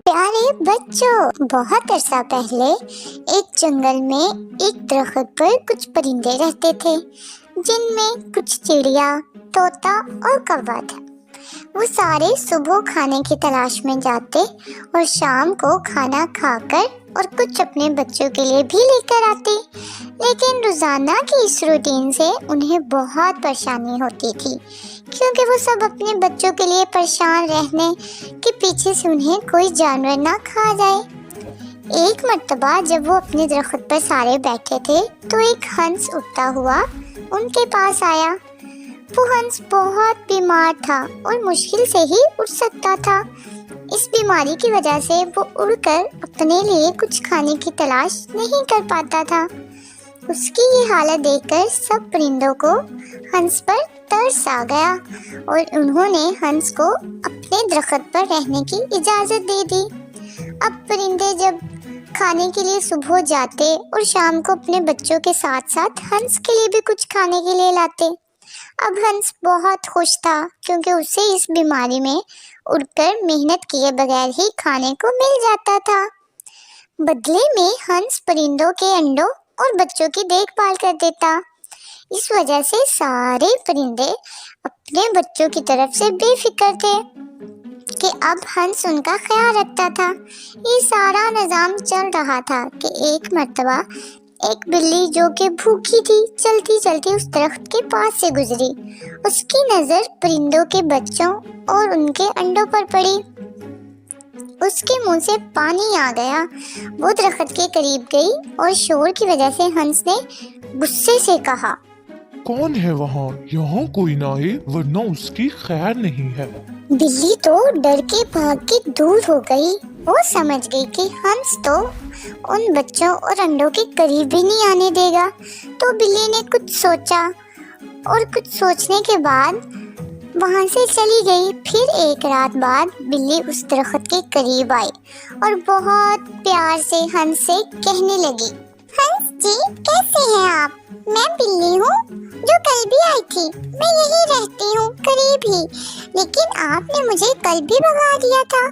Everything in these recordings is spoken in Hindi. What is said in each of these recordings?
प्यारे बच्चों, बहुत अरसा पहले एक जंगल में एक दरख्त पर कुछ परिंदे रहते थे, जिनमें कुछ चिड़िया, तोता और कौवा था। वो सारे सुबह खाने की तलाश में जाते और शाम को खाना खाकर और कुछ अपने बच्चों के लिए भी लेकर आते। लेकिन रोजाना की इस रूटीन से उन्हें बहुत परेशानी होती थी, क्योंकि वो सब अपने बच्चों के लिए परेशान रहने के पीछे से उन्हें कोई जानवर ना खा जाए। एक मर्तबा जब वो अपने दरख्त पर सारे बैठे थे, तो एक हंस उड़ता हुआ उनके पास आया। वो हंस बहुत बीमार था और मुश्किल से ही उड़ सकता था। इस बीमारी की वजह से वो उड़कर अपने लिए कुछ खाने की तलाश नहीं कर पाता था। उसकी ये हालत देखकर सब परिंदों को हंस पर तरस आ गया और उन्होंने हंस को अपने दरख्त पर रहने की इजाज़त दे दी। अब परिंदे जब खाने के लिए सुबह जाते और शाम को अपने बच्चों के साथ साथ हंस के लिए भी कुछ खाने के लिए लाते। अब हंस बहुत खुश था, क्योंकि उसे इस बीमारी में उड़कर मेहनत किए बगैर ही खाने को मिल जाता था। बदले में हंस परिंदों के अंडों और बच्चों की देखभाल कर देता। इस वजह से सारे परिंदे अपने बच्चों की तरफ से बेफिक्र थे कि अब हंस उनका ख्याल रखता था। ये सारा निज़ाम चल रहा था कि एक मर्तबा एक बिल्ली, जो कि भूखी थी, चलती चलती उस दरख्त के पास से गुजरी। उसकी नज़र परिंदों के बच्चों और उनके अंडों पर पड़ी। उसके मुंह से पानी आ गया। वो दरख्त के करीब गई और शोर की वजह से हंस ने गुस्से से कहा, कौन है वहाँ? यहाँ कोई ना आए, वरना उसकी खैर नहीं है। बिल्ली तो डर के भाग के दूर हो गई। वो समझ गई कि हंस तो उन बच्चों और अंडों के करीब भी नहीं आने देगा। तो बिल्ली ने कुछ सोचा और कुछ सोचने के बाद वहाँ से चली गई। फिर एक रात बाद बिल्ली उस दरख्त के करीब आई और बहुत प्यार से हंस से कहने लगी, हंस जी, कैसे हैं आप? मैं बिल्ली हूँ जो कल भी आई थी। मैं यहीं रहती हूँ, करीब ही। लेकिन आपने मुझे कल भी भगा दिया था।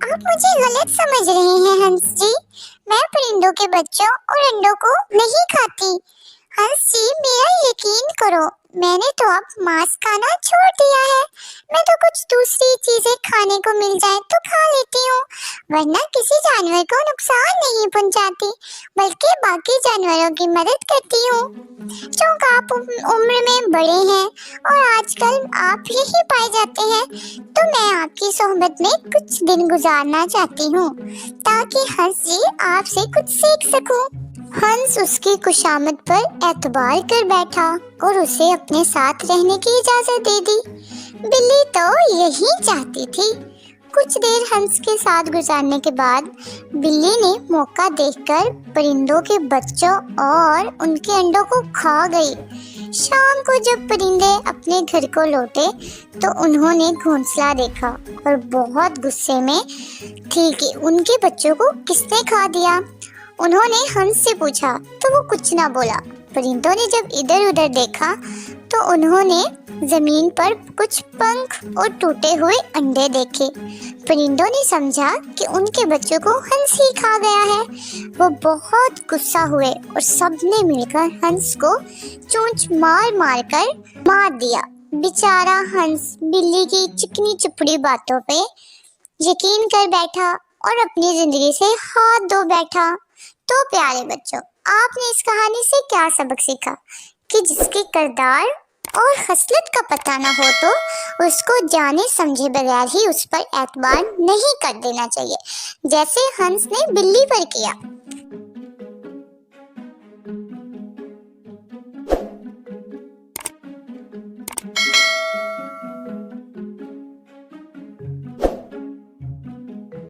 आप मुझे गलत समझ रहे हैं हंस जी। मैं परिंदों के बच्चों और अंडों को नहीं खाती। हंस जी, मेरा यकीन करो, मैंने तो अब मांस खाना छोड़ दिया है। मैं तो कुछ दूसरी चीजें खाने को मिल जाए तो खा लेती हूँ, वरना किसी जानवर को नुकसान नहीं पहुँचाती, बल्कि बाकी जानवरों की मदद करती हूँ। क्योंकि आप उम्र में बड़े हैं और आजकल आप यही पाए जाते हैं, तो मैं आपकी सोहबत में कुछ दिन गुजारना चाहती हूँ, ताकि हंस जी आपसे कुछ सीख सकूं। हंस उसकी खुशामद पर एतबार कर बैठा और उसे अपने साथ रहने की इजाजत दे दी। बिल्ली तो यही चाहती थी। कुछ देर हंस के साथ गुजारने के बाद बिल्ली ने मौका देखकर परिंदों के बच्चों और उनके अंडों को खा गई। शाम को जब परिंदे अपने घर को लौटे तो उन्होंने घोंसला देखा और बहुत गुस्से में थी कि उनके बच्चों को किसने खा दिया। उन्होंने हंस से पूछा तो वो कुछ ना बोला। परिंदों ने जब इधर उधर देखा तो उन्होंने जमीन पर कुछ पंख और टूटे हुए अंडे देखे। परिंदों ने समझा कि उनके बच्चों को हंस ही खा गया है। वो बहुत गुस्सा हुए और सबने मिलकर हंस को चोंच मार मार कर मार दिया। बेचारा हंस बिल्ली की चिकनी चुपड़ी बातों पे यकीन कर बैठा और अपनी जिंदगी से हाथ धो बैठा। तो प्यारे बच्चों, आपने इस कहानी से क्या सबक सीखा? कि जिसके किरदार और खसलत का पता ना हो तो उसको जाने समझे बगैर ही उस पर एतबार नहीं कर देना चाहिए, जैसे हंस ने बिल्ली पर किया।